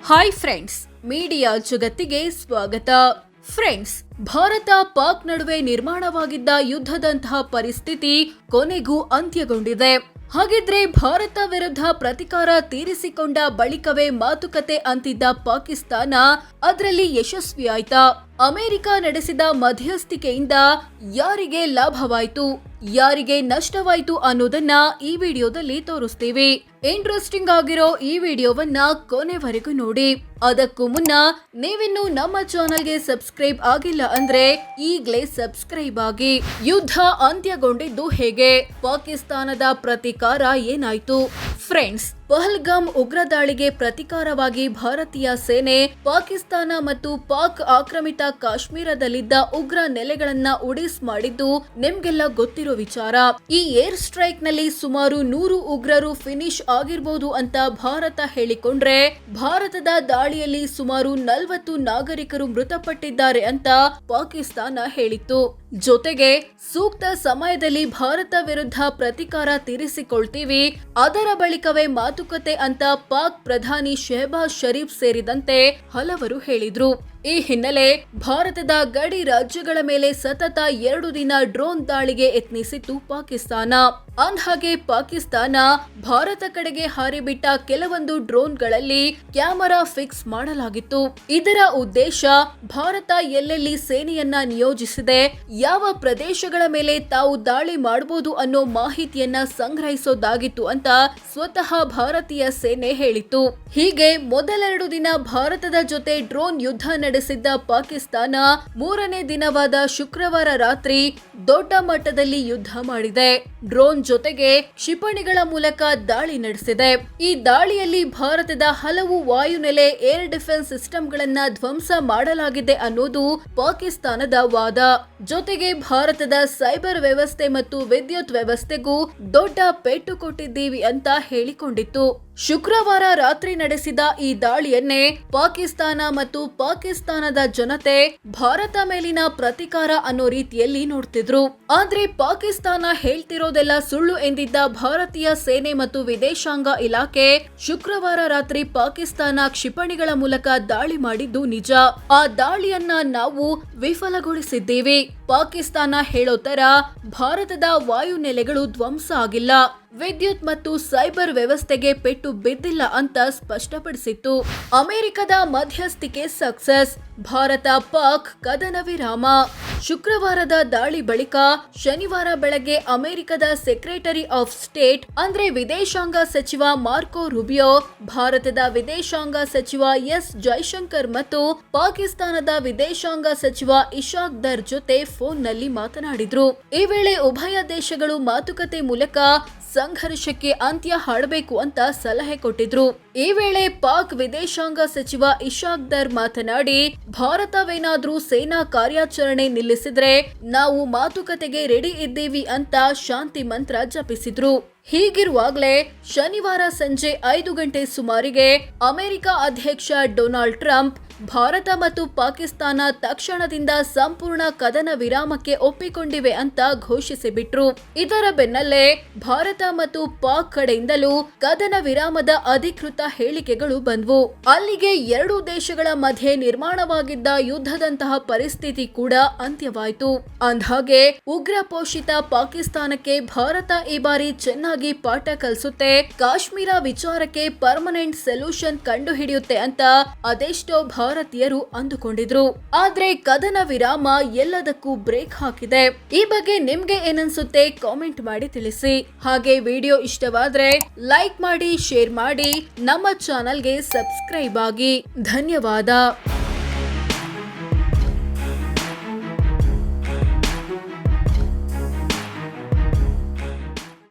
Hi friends, media ಜಗತ್ತಿಗೆ ಸ್ವಾಗತ. Friends, Bharat Pak ನಡುವೆ ನಿರ್ಮಾಣವಾಗಿದ್ದ ಯುದ್ಧದಂತಹ ಪರಿಸ್ಥಿತಿ ಕೊನೆಗೂ ಅಂತ್ಯಗೊಂಡಿದೆ. ಹಾಗಿದ್ರೆ ಭಾರತ ವಿರುದ್ಧ ಪ್ರತಿಕಾರ ತೀರಿಸಿಕೊಂಡ ಬಳಿಕವೇ ಮಾತುಕತೆ ಅಂತಿದ್ದ ಪಾಕಿಸ್ತಾನ ಅದರಲ್ಲಿ ಯಶಸ್ವಿಯಾಯ್ತಾ? ಅಮೆರಿಕ ನಡೆಸಿದ ಮಧ್ಯಸ್ಥಿಕೆಯಿಂದ ಯಾರಿಗೆ ಲಾಭವಾಯಿತು, ಯಾರಿಗೆ ನಷ್ಟವಾಯಿತು ಅನ್ನೋದನ್ನ ಈ ವಿಡಿಯೋದಲ್ಲಿ ತೋರಿಸ್ತೀವಿ. ಇಂಟ್ರೆಸ್ಟಿಂಗ್ ಆಗಿರೋ ಈ ವಿಡಿಯೋವನ್ನ ಕೊನೆವರೆಗೂ ನೋಡಿ. ಅದಕ್ಕೂ ಮುನ್ನ ನೀವಿನ್ನು ನಮ್ಮ ಚಾನೆಲ್ಗೆ ಸಬ್ಸ್ಕ್ರೈಬ್ ಆಗಿಲ್ಲ ಅಂದ್ರೆ ಈಗಲೇ ಸಬ್ಸ್ಕ್ರೈಬ್ ಆಗಿ. ಯುದ್ಧ ಅಂತ್ಯಗೊಂಡಿದ್ದು ಹೇಗೆ? ಪಾಕಿಸ್ತಾನದ ಪ್ರತಿಕಾರ ಏನಾಯ್ತು? ಫ್ರೆಂಡ್ಸ್, ಪಹಲ್ಗಾಮ್ ಉಗ್ರ ದಾಳಿಗೆ ಪ್ರತಿಕಾರವಾಗಿ ಭಾರತೀಯ ಸೇನೆ ಪಾಕಿಸ್ತಾನ ಮತ್ತು ಪಾಕ್ ಆಕ್ರಮಿತ ಕಾಶ್ಮೀರದಲ್ಲಿದ್ದ ಉಗ್ರ ನೆಲೆಗಳನ್ನ ಉಡಿಸ್ ಮಾಡಿದ್ದು ನಿಮ್ಗೆಲ್ಲ ಗೊತ್ತಿರೋ ವಿಚಾರ. ಈ ಏರ್ ಸ್ಟ್ರೈಕ್ ನಲ್ಲಿ ಸುಮಾರು 100 ಉಗ್ರರು ಫಿನಿಶ್ ಆಗಿರ್ಬೋದು ಅಂತ ಭಾರತ ಹೇಳಿಕೊಂಡ್ರೆ, ಭಾರತದ ದಾಳಿಯಲ್ಲಿ ಸುಮಾರು 40 ನಾಗರಿಕರು ಮೃತಪಟ್ಟಿದ್ದಾರೆ ಅಂತ ಪಾಕಿಸ್ತಾನ ಹೇಳಿತ್ತು. ಜೊತೆಗೆ ಸೂಕ್ತ ಸಮಯದಲ್ಲಿ ಭಾರತ ವಿರುದ್ಧ ಪ್ರತಿಕಾರ ತೀರಿಸಿಕೊಳ್ತೀವಿ, ಅದರ ಬಳಿಕವೇ ಮಾತುಕತೆ ಅಂತ ಪಾಕ್ ಪ್ರಧಾನಿ ಶೆಹಬಾಜ್ ಶರೀಫ್ ಸೇರಿದಂತೆ ಹಲವರು ಹೇಳಿದ್ರು. ಈ ಹಿನ್ನೆಲೆ ಭಾರತದ ಗಡಿ ರಾಜ್ಯಗಳ ಮೇಲೆ ಸತತ 2 ದಿನ ಡ್ರೋನ್ ದಾಳಿಗೆ ಯತ್ನಿಸಿತ್ತು ಪಾಕಿಸ್ತಾನ. ಅಂದ್ಹಾಗೆ ಪಾಕಿಸ್ತಾನ ಭಾರತ ಕಡೆಗೆ ಹಾರಿಬಿಟ್ಟ ಕೆಲವೊಂದು ಡ್ರೋನ್ಗಳಲ್ಲಿ ಕ್ಯಾಮೆರಾ ಫಿಕ್ಸ್ ಮಾಡಲಾಗಿತ್ತು. ಇದರ ಉದ್ದೇಶ ಭಾರತ ಎಲ್ಲೆಲ್ಲಿ ಸೇನೆಯನ್ನ ನಿಯೋಜಿಸಿದೆ, ಯಾವ ಪ್ರದೇಶಗಳ ಮೇಲೆ ತಾವು ದಾಳಿ ಮಾಡಬಹುದು ಅನ್ನೋ ಮಾಹಿತಿಯನ್ನ ಸಂಗ್ರಹಿಸೋದಾಗಿತ್ತು ಅಂತ ಸ್ವತಃ ಭಾರತೀಯ ಸೇನೆ ಹೇಳಿತ್ತು. ಹೀಗೆ ಮೊದಲೆರಡು ದಿನ ಭಾರತದ ಜೊತೆ ಡ್ರೋನ್ ಯುದ್ಧ ನಡೆಸಿದ್ದ ಪಾಕಿಸ್ತಾನ 3ನೇ ದಿನವಾದ ಶುಕ್ರವಾರ ರಾತ್ರಿ ದೊಡ್ಡ ಮಟ್ಟದಲ್ಲಿ ಯುದ್ಧ ಮಾಡಿದೆ. ಡ್ರೋನ್ ಜೊತೆಗೆ ಕ್ಷಿಪಣಿಗಳ ಮೂಲಕ ದಾಳಿ ನಡೆಸಿದೆ. ಈ ದಾಳಿಯಲ್ಲಿ ಭಾರತದ ಹಲವು ವಾಯುನೆಲೆ ಏರ್ ಡಿಫೆನ್ಸ್ ಸಿಸ್ಟಂಗಳನ್ನ ಧ್ವಂಸ ಮಾಡಲಾಗಿದೆ ಅನ್ನೋದು ಪಾಕಿಸ್ತಾನದ ವಾದ. ಜೊತೆಗೆ ಭಾರತದ ಸೈಬರ್ ವ್ಯವಸ್ಥೆ ಮತ್ತು ವಿದ್ಯುತ್ ವ್ಯವಸ್ಥೆಗೂ ದೊಡ್ಡ ಪೆಟ್ಟು ಕೊಟ್ಟಿದ್ದೀವಿ ಅಂತ ಹೇಳಿಕೊಂಡಿತ್ತು. ಶುಕ್ರವಾರ ರಾತ್ರಿ ನಡೆಸಿದ ಈ ದಾಳಿಯನ್ನೇ ಪಾಕಿಸ್ತಾನ ಮತ್ತು ಪಾಕಿಸ್ತಾನದ ಜನತೆ ಭಾರತ ಮೇಲಿನ ಪ್ರತಿಕಾರ ಅನ್ನೋ ರೀತಿಯಲ್ಲಿ ನೋಡ್ತಿದ್ರು. ಆದ್ರೆ ಪಾಕಿಸ್ತಾನ ಹೇಳ್ತಿರೋದೆಲ್ಲ ಸುಳ್ಳು ಎಂದಿದ್ದ ಭಾರತೀಯ ಸೇನೆ ಮತ್ತು ವಿದೇಶಾಂಗ ಇಲಾಖೆ ಶುಕ್ರವಾರ ರಾತ್ರಿ ಪಾಕಿಸ್ತಾನ ಕ್ಷಿಪಣಿಗಳ ಮೂಲಕ ದಾಳಿ ಮಾಡಿದ್ದು ನಿಜ. ಆ ದಾಳಿಯನ್ನ ನಾವು ವಿಫಲಗೊಳಿಸಿದ್ದೇವೆ. ಪಾಕಿಸ್ತಾನ ಹೇಳೋ ತರ ಭಾರತದ ವಾಯುನೆಲೆಗಳು ಧ್ವಂಸ ಆಗಿಲ್ಲ, ವಿದ್ಯುತ್ ಮತ್ತು ಸೈಬರ್ ವ್ಯವಸ್ಥೆಗೆ ಪೆಟ್ಟು ಬಿದ್ದಿಲ್ಲ ಅಂತ ಸ್ಪಷ್ಟಪಡಿಸಿತ್ತು. ಅಮೆರಿಕದ ಮಧ್ಯಸ್ಥಿಕೆ ಸಕ್ಸಸ್, ಭಾರತ ಪಾಕ್ ಕದನ ವಿರಾಮ. ಶುಕ್ರವಾರದ ದಾಳಿ ಬಳಿಕ ಶನಿವಾರ ಬೆಳಗ್ಗೆ ಅಮೆರಿಕದ ಸೆಕ್ರೆಟರಿ ಆಫ್ ಸ್ಟೇಟ್ ಅಂದ್ರೆ ವಿದೇಶಾಂಗ ಸಚಿವ ಮಾರ್ಕೋ ರೂಬಿಯೋ, ಭಾರತದ ವಿದೇಶಾಂಗ ಸಚಿವ ಎಸ್ ಜೈಶಂಕರ್ ಮತ್ತು ಪಾಕಿಸ್ತಾನದ ವಿದೇಶಾಂಗ ಸಚಿವ ಇಶಾಕ್ ದರ್ ಜೊತೆ ಫೋನ್ ನಲ್ಲಿ ಮಾತನಾಡಿದ್ರು. ಈ ವೇಳೆ ಉಭಯ ದೇಶಗಳು ಮಾತುಕತೆ ಮೂಲಕ ಸಂಘರ್ಷಕ್ಕೆ ಅಂತ್ಯ ಹಾಡಬೇಕು ಅಂತ ಸಲಹೆ ಕೊಟ್ಟಿದ್ರು. ಈ ವೇಳೆ ಪಾಕ್ ವಿದೇಶಾಂಗ ಸಚಿವ ಇಶಾಕ್ ದರ್ ಮಾತನಾಡಿ, ಭಾರತವೇನಾದ್ರೂ ಸೇನಾ ಕಾರ್ಯಾಚರಣೆ ನಿಲ್ಲಿಸಿದ್ರೆ ನಾವು ಮಾತುಕತೆಗೆ ರೆಡಿ ಇದ್ದೀವಿ ಅಂತ ಶಾಂತಿ ಮಂತ್ರ ಜಪಿಸಿದ್ರು. ಹೀಗಿರುವಾಗಲೇ ಶನಿವಾರ ಸಂಜೆ 5 ಗಂಟೆ ಸುಮಾರಿಗೆ ಅಮೆರಿಕ ಅಧ್ಯಕ್ಷ ಡೊನಾಲ್ಡ್ ಟ್ರಂಪ್ ಭಾರತ ಮತ್ತು ಪಾಕಿಸ್ತಾನ ತಕ್ಷಣದಿಂದ ಸಂಪೂರ್ಣ ಕದನ ವಿರಾಮಕ್ಕೆ ಒಪ್ಪಿಕೊಂಡಿವೆ ಅಂತ ಘೋಷಿಸಿಬಿಟ್ರು. ಇದರ ಬೆನ್ನಲ್ಲೇ ಭಾರತ ಮತ್ತು ಪಾಕ್ ಕಡೆಯಿಂದಲೂ ಕದನ ವಿರಾಮದ ಅಧಿಕೃತ ಹೇಳಿಕೆಗಳು ಬಂದ್ವು. ಅಲ್ಲಿಗೆ 2 ದೇಶಗಳ ಮಧ್ಯೆ ನಿರ್ಮಾಣವಾಗಿದ್ದ ಯುದ್ಧದಂತಹ ಪರಿಸ್ಥಿತಿ ಕೂಡ ಅಂತ್ಯವಾಯಿತು. ಅಂದ್ಹಾಗೆ ಉಗ್ರ ಪೋಷಿತ ಪಾಕಿಸ್ತಾನಕ್ಕೆ ಭಾರತ ಈ ಬಾರಿ ಚೆನ್ನಾಗಿ ಪಾಠ ಕಲಿಸುತ್ತೆ, ಕಾಶ್ಮೀರ ವಿಚಾರಕ್ಕೆ ಪರ್ಮನೆಂಟ್ ಸೊಲ್ಯೂಷನ್ ಕಂಡು ಹಿಡಿಯುತ್ತೆ ಅಂತ ಅದೆಷ್ಟೋ ಭಾರತೀಯರು ಅಂದುಕೊಂಡಿದ್ರು. ಆದ್ರೆ ಕದನ ವಿರಾಮ ಎಲ್ಲದಕ್ಕೂ ಬ್ರೇಕ್ ಹಾಕಿದೆ. ಈ ಬಗ್ಗೆ ನಿಮ್ಗೆ ಏನನ್ಸುತ್ತೆ ಕಾಮೆಂಟ್ ಮಾಡಿ ತಿಳಿಸಿ. ಹಾಗೆ ವಿಡಿಯೋ ಇಷ್ಟವಾದ್ರೆ ಲೈಕ್ ಮಾಡಿ, ಶೇರ್ ಮಾಡಿ, ನಮ್ಮ ಚಾನೆಲ್ಗೆ ಸಬ್ಸ್ಕ್ರೈಬ್ ಆಗಿ. ಧನ್ಯವಾದ.